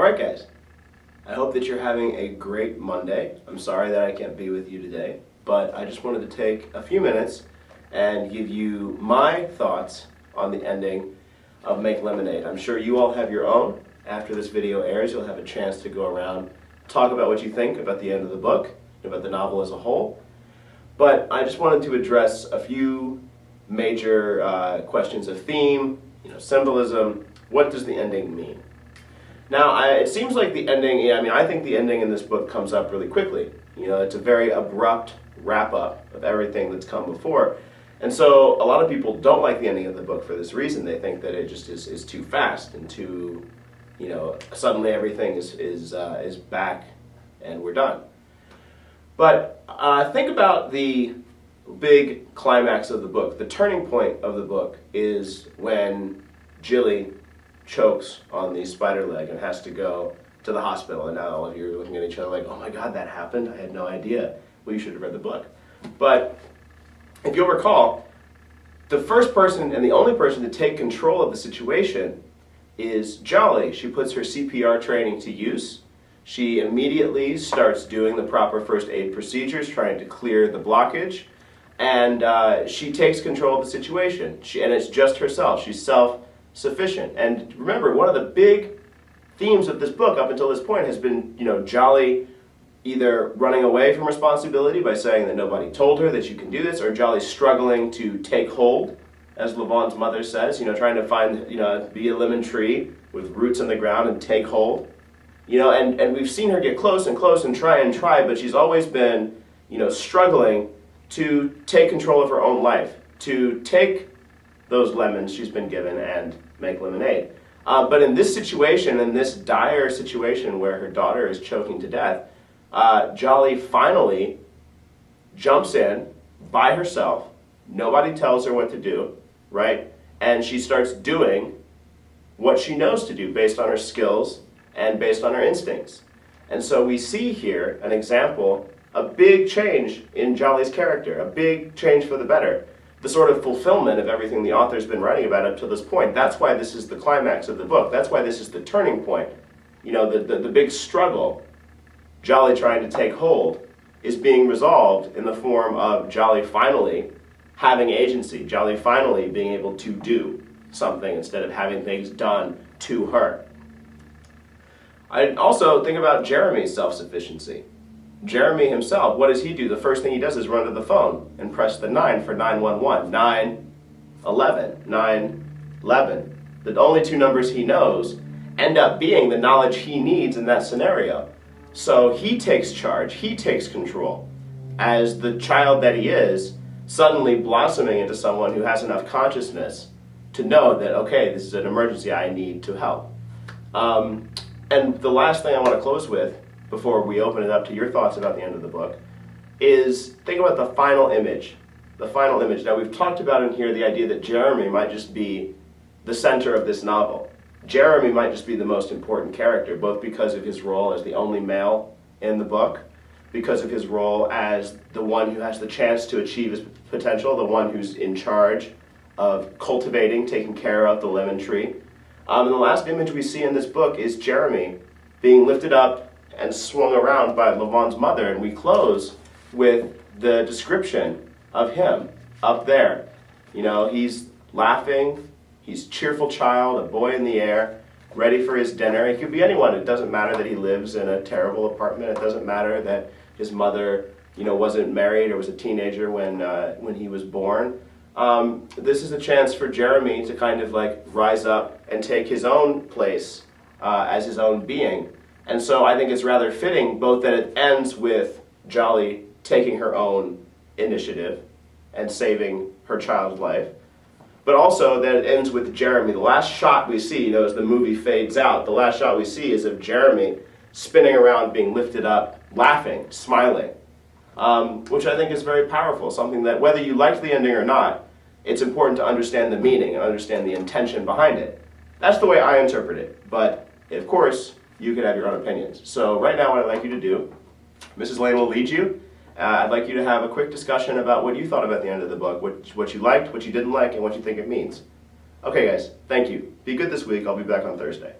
Alright guys, I hope that you're having a great Monday. I'm sorry that I can't be with you today, but I just wanted to take a few minutes and give you my thoughts on the ending of Make Lemonade. I'm sure you all have your own. After this video airs, you'll have a chance to go around, talk about what you think about the end of the book, about the novel as a whole. But I just wanted to address a few major questions of theme, symbolism. What does the ending mean? Now, it seems like the ending, I think the ending in this book comes up really quickly. It's a very abrupt wrap-up of everything that's come before. And so a lot of people don't like the ending of the book for this reason. They think that it just is too fast and too, suddenly everything is back and we're done. But think about the big climax of the book. The turning point of the book is when Jilly chokes on the spider leg and has to go to the hospital. And now all of you are looking at each other like, oh my God, that happened? I had no idea. Well, you should have read the book. But if you'll recall, the first person and the only person to take control of the situation is Jolly. She puts her CPR training to use. She immediately starts doing the proper first aid procedures, trying to clear the blockage. And she takes control of the situation. And it's just herself. She's self-sufficient. And remember, one of the big themes of this book up until this point has been, Jolly either running away from responsibility by saying that nobody told her that you can do this, or Jolly struggling to take hold, as Lavon's mother says, trying to find, be a lemon tree with roots in the ground and take hold. And we've seen her get close and close and try, but she's always been, struggling to take control of her own life, to take those lemons she's been given and make lemonade. But in this situation, in this dire situation where her daughter is choking to death, Jolly finally jumps in by herself. Nobody tells her what to do, right? And she starts doing what she knows to do based on her skills and based on her instincts. And so we see here an example, a big change in Jolly's character, a big change for the better. The sort of fulfillment of everything the author's been writing about up to this point. That's why this is the climax of the book. That's why this is the turning point. The big struggle, Jolly trying to take hold, is being resolved in the form of Jolly finally having agency, Jolly finally being able to do something instead of having things done to her. I also think about Jeremy's self-sufficiency. Jeremy himself, what does he do? The first thing he does is run to the phone and press the 9 for 911. 911, 911. The only two numbers he knows end up being the knowledge he needs in that scenario. So he takes charge, he takes control, as the child that he is, suddenly blossoming into someone who has enough consciousness to know that, okay, this is an emergency, I need to help. And the last thing I want to close with, before we open it up to your thoughts about the end of the book, is think about the final image. The final image. Now, we've talked about in here the idea that Jeremy might just be the center of this novel. Jeremy might just be the most important character, both because of his role as the only male in the book, because of his role as the one who has the chance to achieve his potential, the one who's in charge of cultivating, taking care of the lemon tree. And the last image we see in this book is Jeremy being lifted up and swung around by Lavon's mother, and we close with the description of him up there. He's laughing, he's a cheerful child, a boy in the air, ready for his dinner. He could be anyone. It doesn't matter that he lives in a terrible apartment. It doesn't matter that his mother, wasn't married or was a teenager when he was born. This is a chance for Jeremy to kind of rise up and take his own place as his own being. And so I think it's rather fitting both that it ends with Jolly taking her own initiative and saving her child's life, but also that it ends with Jeremy. The last shot we see, as the movie fades out, the last shot we see is of Jeremy spinning around, being lifted up, laughing, smiling, which I think is very powerful, something that whether you liked the ending or not, it's important to understand the meaning and understand the intention behind it. That's the way I interpret it, but of course, you can have your own opinions. So right now what I'd like you to do, Mrs. Lane will lead you. I'd like you to have a quick discussion about what you thought about the end of the book, what you liked, what you didn't like, and what you think it means. Okay guys, thank you. Be good this week. I'll be back on Thursday.